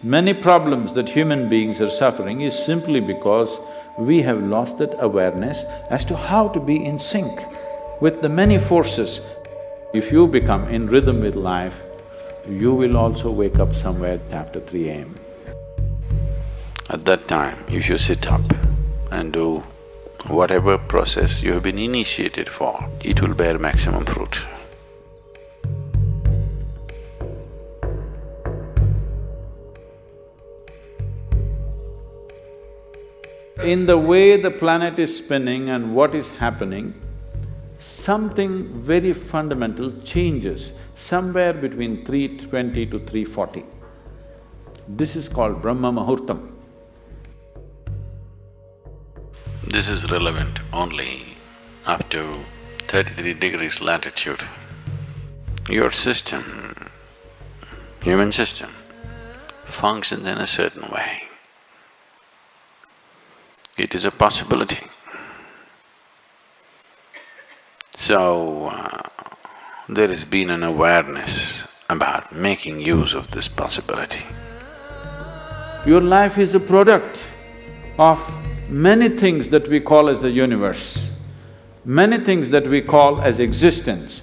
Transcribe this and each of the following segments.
Many problems that human beings are suffering is simply because we have lost that awareness as to how to be in sync with the many forces. If you become in rhythm with life, you will also wake up somewhere after 3 a.m. At that time, if you sit up and do whatever process you have been initiated for, it will bear maximum fruit. In the way the planet is spinning and what is happening, something very fundamental changes somewhere between 3:20 to 3:40. This is called Brahma Muhurtam. This is relevant only up to 33 degrees latitude. Your system, human system, functions in a certain way. It is a possibility. So, there has been an awareness about making use of this possibility. Your life is a product of many things that we call as the universe, many things that we call as existence.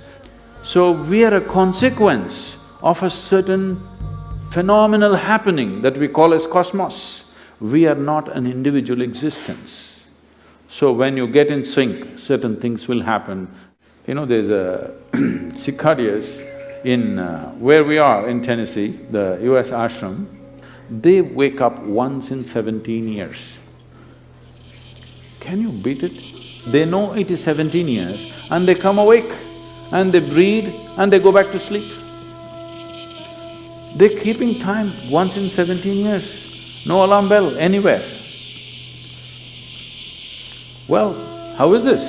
So we are a consequence of a certain phenomenal happening that we call as cosmos. We are not an individual existence. So when you get in sync, certain things will happen. You know, there's a cicadas in where we are in Tennessee, the US ashram, they wake up once in 17 years. Can you beat it? They know it is 17 years and they come awake and they breathe and they go back to sleep. They're keeping time once in 17 years, no alarm bell anywhere. Well, how is this?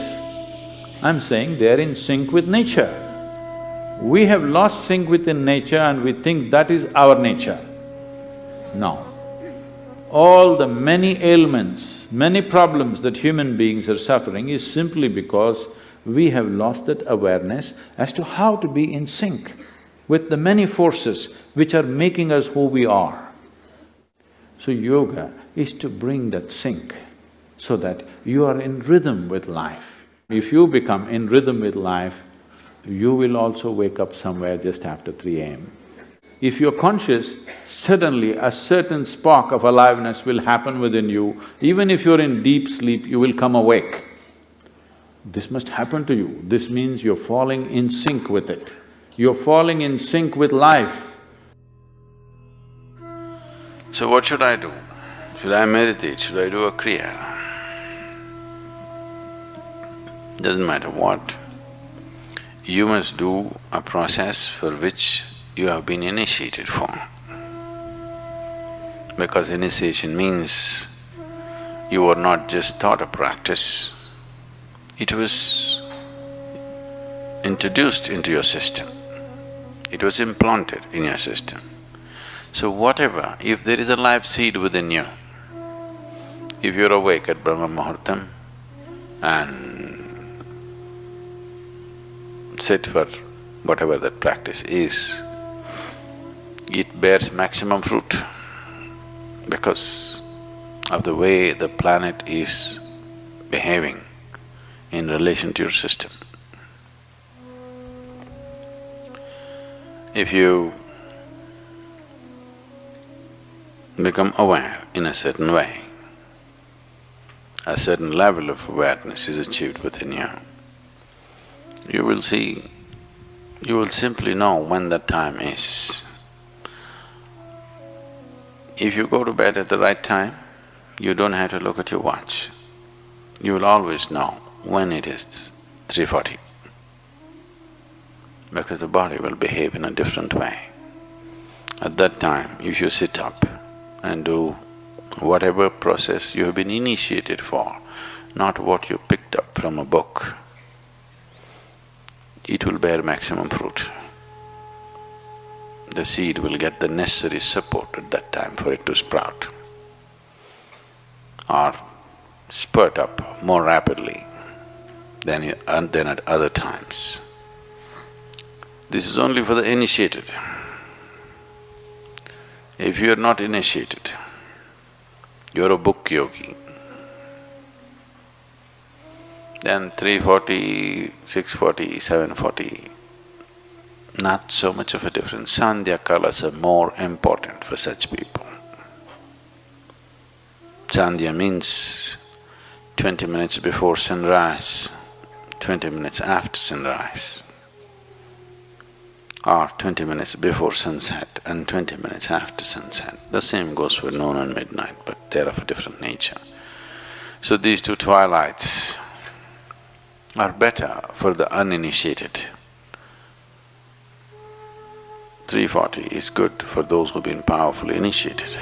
I'm saying they're in sync with nature. We have lost sync within nature and we think that is our nature. No. All the many ailments, many problems that human beings are suffering is simply because we have lost that awareness as to how to be in sync with the many forces which are making us who we are. So yoga is to bring that sync so that you are in rhythm with life. If you become in rhythm with life, you will also wake up somewhere just after 3 a.m. If you're conscious, suddenly a certain spark of aliveness will happen within you. Even if you're in deep sleep, you will come awake. This must happen to you. This means you're falling in sync with it. You're falling in sync with life. So what should I do? Should I meditate? Should I do a kriya? Doesn't matter what. You must do a process for which you have been initiated for. Because initiation means you were not just taught a practice, it was introduced into your system, it was implanted in your system. So whatever, if there is a life seed within you, if you're awake at Brahma Muhurtam and sit for whatever that practice is, it bears maximum fruit because of the way the planet is behaving in relation to your system. If you become aware in a certain way, a certain level of awareness is achieved within you, you will see, you will simply know when that time is. If you go to bed at the right time, you don't have to look at your watch. You will always know when it is 3:40, because the body will behave in a different way. At that time, if you sit up and do whatever process you have been initiated for, not what you picked up from a book, it will bear maximum fruit. The seed will get the necessary support at that time for it to sprout or spurt up more rapidly than at other times. This is only for the initiated. If you are not initiated, you're a book yogi, then 3:40, 6:40, 7:40, not so much of a difference. Sandhya kalas are more important for such people. Sandhya means 20 minutes before sunrise, 20 minutes after sunrise, or 20 minutes before sunset and 20 minutes after sunset. The same goes for noon and midnight, but they're of a different nature. So these two twilights are better for the uninitiated. 3:40 is good for those who've been powerfully initiated.